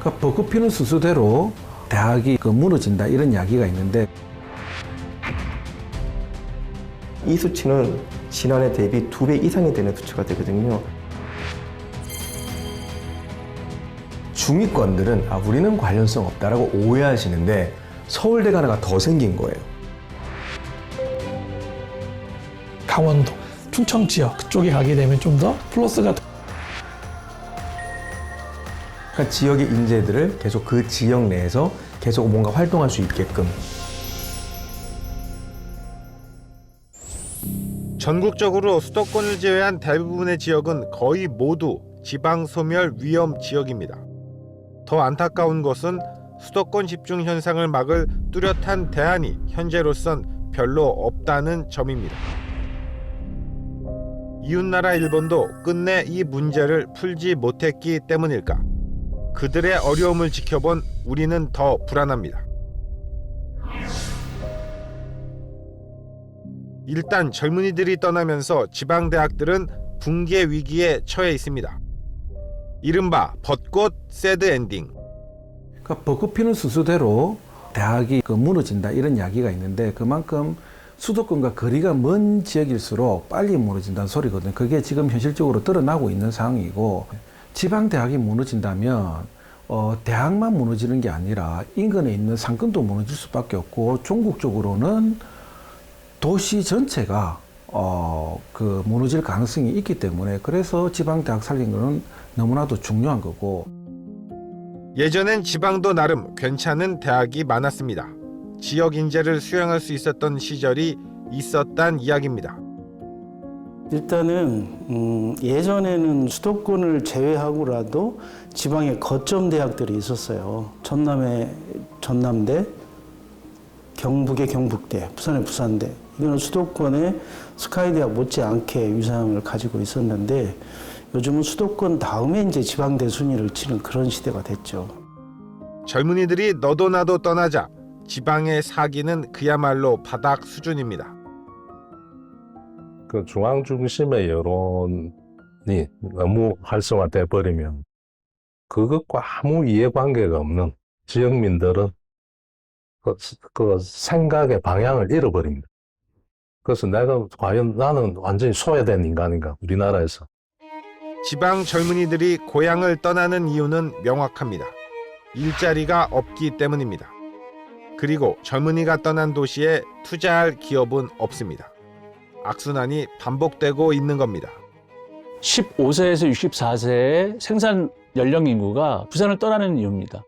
그러니까 벚꽃 피는 순서대로 대학이 무너진다 이런 이야기가 있는데 이 수치는 지난해 대비 2배 이상이 되는 수치가 되거든요. 중위권들은 우리는 관련성 없다라고 오해하시는데 서울대가 하나가 더 생긴 거예요. 강원도, 충청 지역 그쪽에 가게 되면 좀 더 플러스가 그러니까 지역의 인재들을 계속 그 지역 내에서 계속 뭔가 활동할 수 있게끔. 전국적으로 수도권을 제외한 대부분의 지역은 거의 모두 지방 소멸 위험 지역입니다. 더 안타까운 것은 수도권 집중 현상을 막을 뚜렷한 대안이 현재로선 별로 없다는 점입니다. 이웃나라 일본도 끝내 이 문제를 풀지 못했기 때문일까? 그들의 어려움을 지켜본 우리는 더 불안합니다. 일단 젊은이들이 떠나면서 지방대학들은 붕괴 위기에 처해 있습니다. 이른바 벚꽃 새드 엔딩. 그러니까 벚꽃 피는 순서대로 대학이 무너진다 이런 이야기가 있는데 그만큼 수도권과 거리가 먼 지역일수록 빨리 무너진다는 소리거든요. 그게 지금 현실적으로 드러나고 있는 상황이고 지방 대학이 무너진다면 대학만 무너지는 게 아니라 인근에 있는 상권도 무너질 수밖에 없고 종국적으로는 도시 전체가 무너질 가능성이 있기 때문에 그래서 지방 대학 살린 거는 너무나도 중요한 거고. 예전엔 지방도 나름 괜찮은 대학이 많았습니다. 지역 인재를 수용할 수 있었던 시절이 있었단 이야기입니다. 일단은 예전에는 수도권을 제외하고라도 지방에 거점 대학들이 있었어요. 전남의 전남대, 경북의 경북대, 부산의 부산대. 이거는 수도권의 스카이대학 못지않게 위상을 가지고 있었는데 요즘은 수도권 다음에 이제 지방대 순위를 치는 그런 시대가 됐죠. 젊은이들이 너도 나도 떠나자 지방의 사기는 그야말로 바닥 수준입니다. 그 중앙 중심의 여론이 너무 활성화돼 버리면 그것과 아무 이해관계가 없는 지역민들은 그 생각의 방향을 잃어버립니다. 그래서 내가 과연 나는 완전히 소외된 인간인가 우리나라에서. 지방 젊은이들이 고향을 떠나는 이유는 명확합니다. 일자리가 없기 때문입니다. 그리고 젊은이가 떠난 도시에 투자할 기업은 없습니다. 악순환이 반복되고 있는 겁니다. 15세에서 64세의 생산 연령 인구가 부산을 떠나는 이유입니다.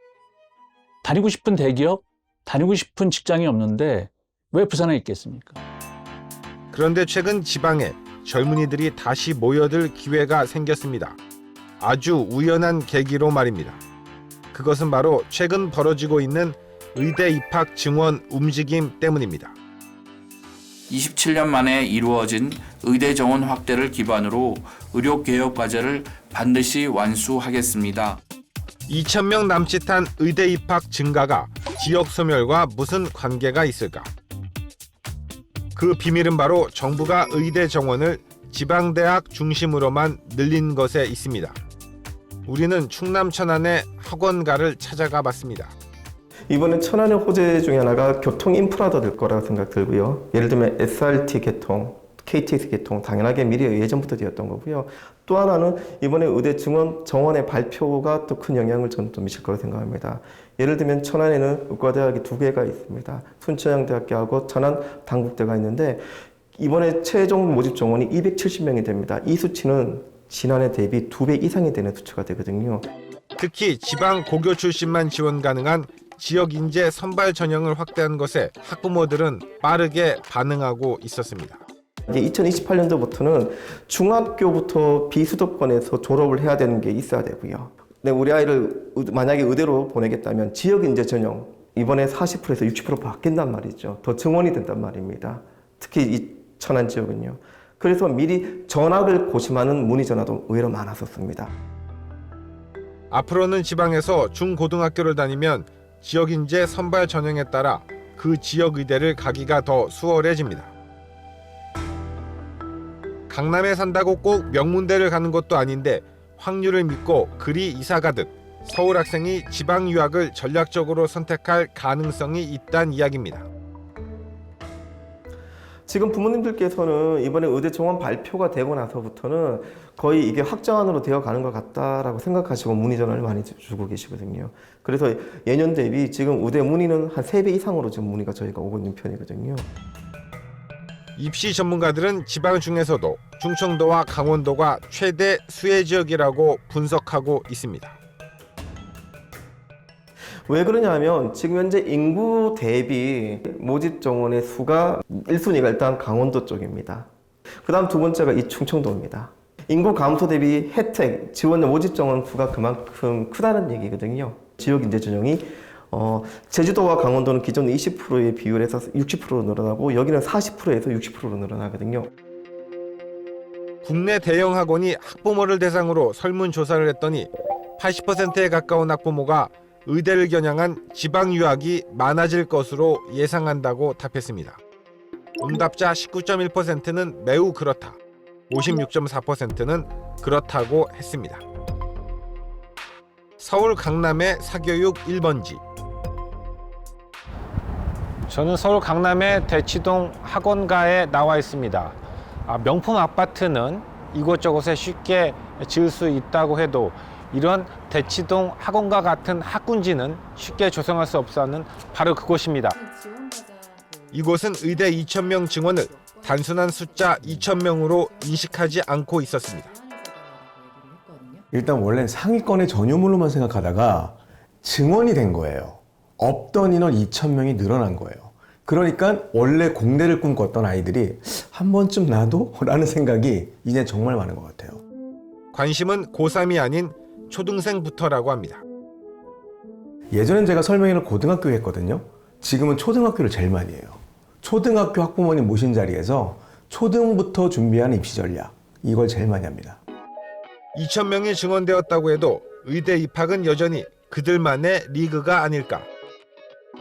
다니고 싶은 대기업, 다니고 싶은 직장이 없는데 왜 부산에 있겠습니까? 그런데 최근 지방에 젊은이들이 다시 모여들 기회가 생겼습니다. 아주 우연한 계기로 말입니다. 그것은 바로 최근 벌어지고 있는 의대 입학 증원 움직임 때문입니다. 27년 만에 이루어진 의대 정원 확대를 기반으로 의료개혁 과제를 반드시 완수하겠습니다. 2,000명 남짓한 의대 입학 증가가 지역 소멸과 무슨 관계가 있을까? 그 비밀은 바로 정부가 의대 정원을 지방대학 중심으로만 늘린 것에 있습니다. 우리는 충남 천안의 학원가를 찾아가 봤습니다. 이번에 천안의 호재 중에 하나가 교통 인프라도 될 거라고 생각 들고요. 예를 들면 SRT 개통, KTX 개통 당연하게 미리 예전부터 되었던 거고요. 또 하나는 이번에 의대 정원의 발표가 또 큰 영향을 저는 좀 미칠 거라고 생각합니다. 예를 들면 천안에는 의과대학이 2개가 있습니다. 순천향대학교하고 천안 단국대가 있는데 이번에 최종 모집 정원이 270명이 됩니다. 이 수치는 지난해 대비 2배 이상이 되는 수치가 되거든요. 특히 지방 고교 출신만 지원 가능한 지역 인재 선발 전형을 확대한 것에 학부모들은 빠르게 반응하고 있었습니다. 이제 2028년도부터는 중학교부터 비수도권에서 졸업을 해야 되는 게 있어야 되고요. 근데 우리 아이를 만약에 의대로 보내겠다면 지역 인재 전형 이번에 40%에서 60% 바뀐단 말이죠. 더 증원이 된단 말입니다. 특히 이 천안 지역은요. 그래서 미리 전학을 고심하는 문의 전화도 의외로 많았었습니다. 앞으로는 지방에서 중고등학교를 다니면 지역 인재 선발 전형에 따라 그 지역 의대를 가기가 더 수월해집니다. 강남에 산다고 꼭 명문대를 가는 것도 아닌데 확률을 믿고 그리 이사 가듯 서울 학생이 지방 유학을 전략적으로 선택할 가능성이 있다는 이야기입니다. 지금 부모님들께서는 이번에 의대 정원 발표가 되고 나서부터는 거의 이게 확정안으로 되어 가는 것 같다라고 생각하시고 문의 전화를 많이 주고 계시거든요. 그래서 예년 대비 지금 의대 문의는 한 3배 이상으로 지금 문의가 저희가 오고 있는 편이거든요. 입시 전문가들은 지방 중에서도 충청도와 강원도가 최대 수혜 지역이라고 분석하고 있습니다. 왜 그러냐면 지금 현재 인구 대비 모집 정원의 수가 1순위가 일단 강원도 쪽입니다. 그 다음 두 번째가 이 충청도입니다. 인구 감소 대비 혜택, 지원 모집 정원 수가 그만큼 크다는 얘기거든요. 지역 인재 전형이 제주도와 강원도는 기존 20%의 비율에서 60%로 늘어나고 여기는 40%에서 60%로 늘어나거든요. 국내 대형 학원이 학부모를 대상으로 설문조사를 했더니 80%에 가까운 학부모가 의대를 겨냥한 지방 유학이 많아질 것으로 예상한다고 답했습니다. 응답자 19.1%는 매우 그렇다, 56.4%는 그렇다고 했습니다. 서울 강남의 사교육 1번지. 저는 서울 강남의 대치동 학원가에 나와 있습니다. 명품 아파트는 이곳저곳에 쉽게 지을 수 있다고 해도 이런 대치동 학원가 같은 학군지는 쉽게 조성할 수 없어하는 바로 그곳입니다. 이곳은 의대 2,000명 증원을 단순한 숫자 2,000명으로 인식하지 않고 있었습니다. 일단 원래는 상위권의 전유물로만 생각하다가 증원이 된 거예요. 없던 인원 2,000명이 늘어난 거예요. 그러니까 원래 공대를 꿈꿨던 아이들이 한 번쯤 나도? 라는 생각이 이제 정말 많은 것 같아요. 관심은 고3이 아닌 초등생부터라고 합니다. 예전엔 제가 설명회를 고등학교에 했거든요. 지금은 초등학교를 제일 많이 해요. 초등학교 학부모님 모신 자리에서 초등부터 준비하는 입시 전략, 이걸 제일 많이 합니다. 2,000명이 증원되었다고 해도 의대 입학은 여전히 그들만의 리그가 아닐까.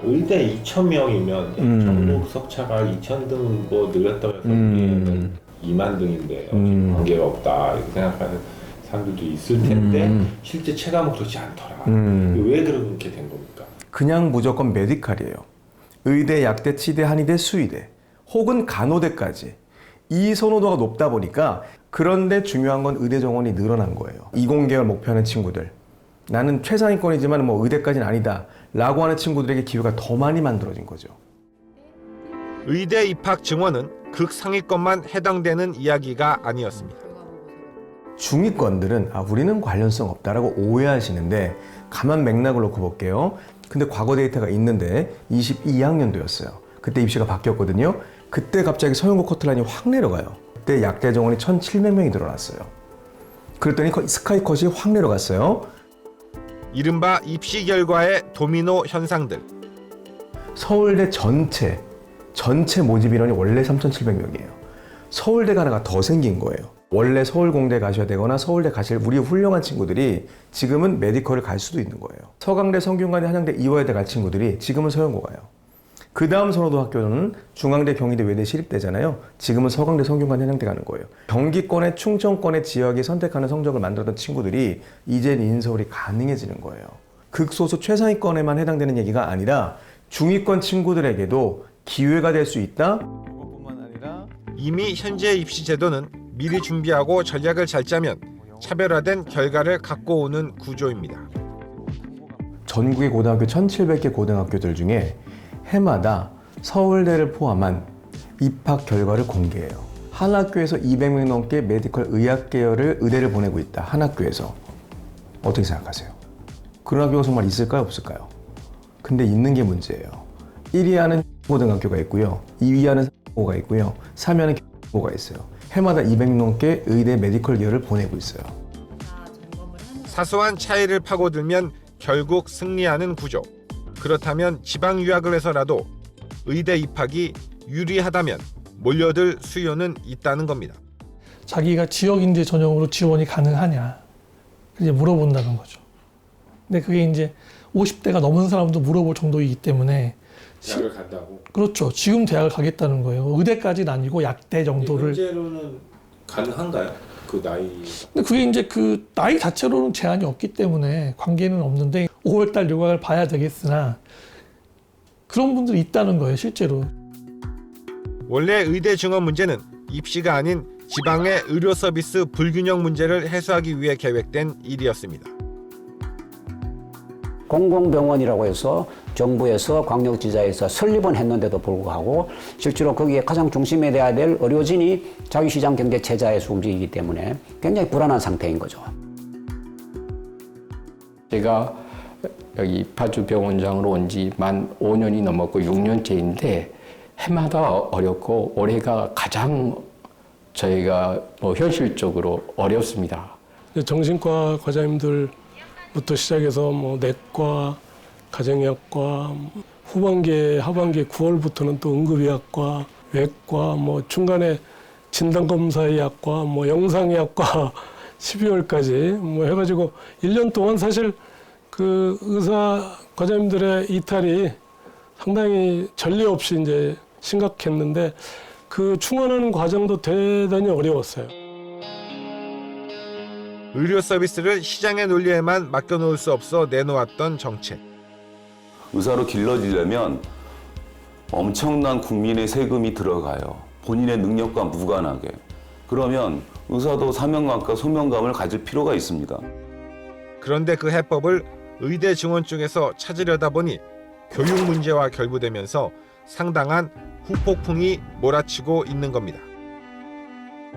의대 2,000명이면 전국 석차가 2,000등 뭐 늘렸다고 해서 우리는 2만 등인데 관계가 없다 이렇게 생각하는 사람들도 있을 텐데 실제 체감은 그렇지 않더라. 왜 그렇게 된 겁니까? 그냥 무조건 메디칼이에요. 의대, 약대, 치대, 한의대, 수의대 혹은 간호대까지 이 선호도가 높다 보니까, 그런데 중요한 건 의대 정원이 늘어난 거예요. 이공계열 목표하는 친구들, 나는 최상위권이지만 뭐 의대까지는 아니다 라고 하는 친구들에게 기회가 더 많이 만들어진 거죠. 의대 입학 증원은 극상위권만 해당되는 이야기가 아니었습니다. 중위권들은 우리는 관련성 없다라고 오해하시는데, 가만 맥락을 놓고 볼게요. 근데 과거 데이터가 있는데 22학년도였어요. 그때 입시가 바뀌었거든요. 그때 갑자기 서영고 커트라인이 확 내려가요. 그때 약대 정원이 1,700명이 늘어났어요. 그랬더니 스카이컷이 확 내려갔어요. 이른바 입시 결과의 도미노 현상들. 서울대 전체 모집 인원이 원래 3,700명이에요. 서울대가 하나가 더 생긴 거예요. 원래 서울공대 가셔야 되거나 서울대 가실 우리 훌륭한 친구들이 지금은 메디컬을 갈 수도 있는 거예요. 서강대, 성균관대, 한양대, 이화여대 갈 친구들이 지금은 서영고 가요. 그 다음 선호도 학교는 중앙대, 경희대, 외대, 시립대잖아요. 지금은 서강대, 성균관대, 한양대 가는 거예요. 경기권의 충청권의 지역이 선택하는 성적을 만들었던 친구들이 이젠 인서울이 가능해지는 거예요. 극소수 최상위권에만 해당되는 얘기가 아니라 중위권 친구들에게도 기회가 될 수 있다. 그것뿐만 아니라 이미 현재 입시 제도는 미리 준비하고 전략을 잘 짜면 차별화된 결과를 갖고 오는 구조입니다. 전국의 고등학교 1,700개 고등학교들 중에 해마다 서울대를 포함한 입학 결과를 공개해요. 한 학교에서 200명 넘게 메디컬 의학 계열을 의대를 보내고 있다. 한 학교에서. 어떻게 생각하세요? 그런 학교가 정말 있을까요? 없을까요? 근데 있는 게 문제예요. 1위 하는 고등학교가 있고요. 2위 하는 고가 있고요. 3위 하는 고가 있어요. 해마다 200명 넘게 의대 메디컬 계열을 보내고 있어요. 사소한 차이를 파고들면 결국 승리하는 구조. 그렇다면 지방 유학을 해서라도 의대 입학이 유리하다면 몰려들 수요는 있다는 겁니다. 자기가 지역 인재 전형으로 지원이 가능하냐 이제 물어본다는 거죠. 근데 그게 이제 50대가 넘은 사람도 물어볼 정도이기 때문에 대학을 간다고? 그렇죠. 지금 대학을 가겠다는 거예요. 의대까지는 아니고 약대 정도를. 현재로는 가능한가요? 그 나이. 근데 그게 이제 그 나이 자체로는 제한이 없기 때문에 관계는 없는데 5월달 요강을 봐야 되겠으나 그런 분들이 있다는 거예요, 실제로. 원래 의대 증원 문제는 입시가 아닌 지방의 의료 서비스 불균형 문제를 해소하기 위해 계획된 일이었습니다. 공공병원이라고 해서 정부에서 광역지자에서 설립은 했는데도 불구하고 실제로 거기에 가장 중심에 돼야 될 의료진이 자유시장 경제 체제에서 움직이기 때문에 굉장히 불안한 상태인 거죠. 제가 여기 파주병원장으로 온 지 만 5년이 넘었고 6년째인데 해마다 어렵고 올해가 가장 저희가 현실적으로 어렵습니다. 정신과 과장님들부터 시작해서 내과, 가정의학과, 후반기에 하반기 9월부터는 또 응급의학과, 외과, 중간에 진단검사의학과, 영상의학과 12월까지 해가지고 1년 동안 사실 그 의사 과장님들의 이탈이 상당히 전례 없이 이제 심각했는데 그 충원하는 과정도 대단히 어려웠어요. 의료 서비스를 시장의 논리에만 맡겨놓을 수 없어 내놓았던 정책. 의사로 길러지려면 엄청난 국민의 세금이 들어가요. 본인의 능력과 무관하게. 그러면 의사도 사명감과 소명감을 가질 필요가 있습니다. 그런데 그 해법을 의대 증원 쪽에서 찾으려다 보니 교육 문제와 결부되면서 상당한 후폭풍이 몰아치고 있는 겁니다.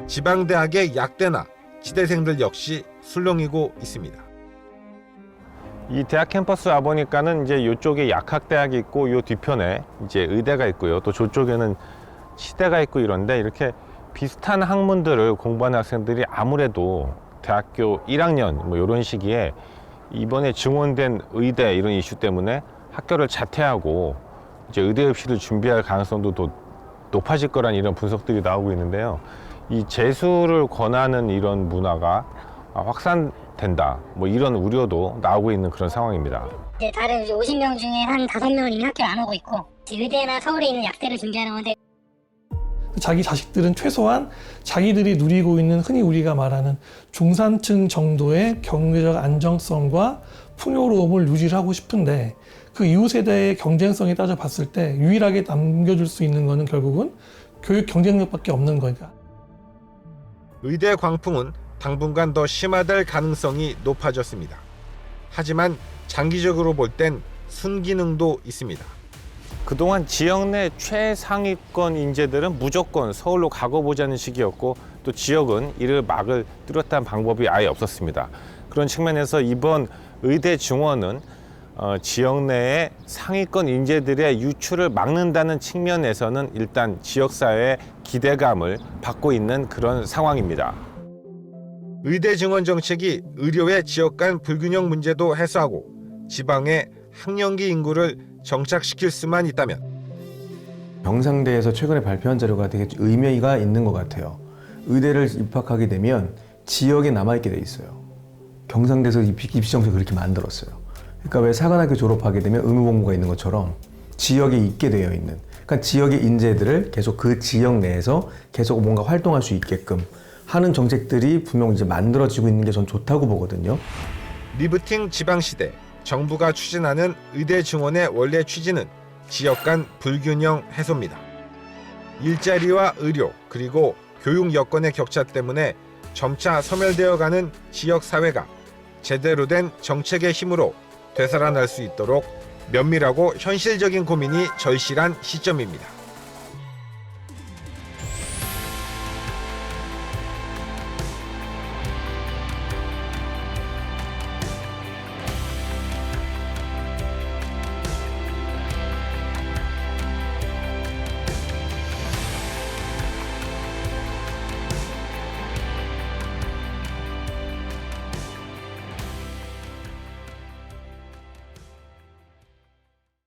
지방대학의 약대나 지대생들 역시 술렁이고 있습니다. 이 대학 캠퍼스 와 보니까는 이제 이쪽에 약학대학이 있고 이 뒤편에 이제 의대가 있고요. 또 저쪽에는 치대가 있고 이런데 이렇게 비슷한 학문들을 공부하는 학생들이 아무래도 대학교 1학년 이런 시기에 이번에 증원된 의대 이런 이슈 때문에 학교를 자퇴하고 이제 의대 입시를 준비할 가능성도 더 높아질 거란 이런 분석들이 나오고 있는데요. 이 재수를 권하는 이런 문화가 확산된다. 이런 우려도 나오고 있는 그런 상황입니다. 다른 50명 중에 한 5명은 이미 학교를 안 오고 있고 의대나 서울에 있는 약대를 준비하는 건데 자기 자식들은 최소한 자기들이 누리고 있는 흔히 우리가 말하는 중산층 정도의 경제적 안정성과 풍요로움을 유지를 하고 싶은데 그 이후 세대의 경쟁성에 따져 봤을 때 유일하게 남겨줄 수 있는 거는 결국은 교육 경쟁력밖에 없는 거니까. 의대 광풍은 당분간 더 심화될 가능성이 높아졌습니다. 하지만 장기적으로 볼 땐 순기능도 있습니다. 그동안 지역 내 최상위권 인재들은 무조건 서울로 가고 보자는 식이었고 또 지역은 이를 막을 뚜렷한 방법이 아예 없었습니다. 그런 측면에서 이번 의대 증원은 지역 내의 상위권 인재들의 유출을 막는다는 측면에서는 일단 지역사회의 기대감을 받고 있는 그런 상황입니다. 의대 증원 정책이 의료의 지역 간 불균형 문제도 해소하고 지방의 학령기 인구를 정착시킬 수만 있다면 경상대에서 최근에 발표한 자료가 되게 의미가 있는 것 같아요. 의대를 입학하게 되면 지역에 남아있게 돼 있어요. 경상대에서 입시 정책을 그렇게 만들었어요. 그러니까 왜 사관학교 졸업하게 되면 의무복무가 있는 것처럼 지역에 있게 되어 있는, 그러니까 지역의 인재들을 계속 그 지역 내에서 계속 뭔가 활동할 수 있게끔 하는 정책들이 분명 이제 만들어지고 있는 게 전 좋다고 보거든요. 리프팅 지방시대, 정부가 추진하는 의대 증원의 원래 취지는 지역 간 불균형 해소입니다. 일자리와 의료 그리고 교육 여건의 격차 때문에 점차 소멸되어가는 지역 사회가 제대로 된 정책의 힘으로 되살아날 수 있도록 면밀하고 현실적인 고민이 절실한 시점입니다.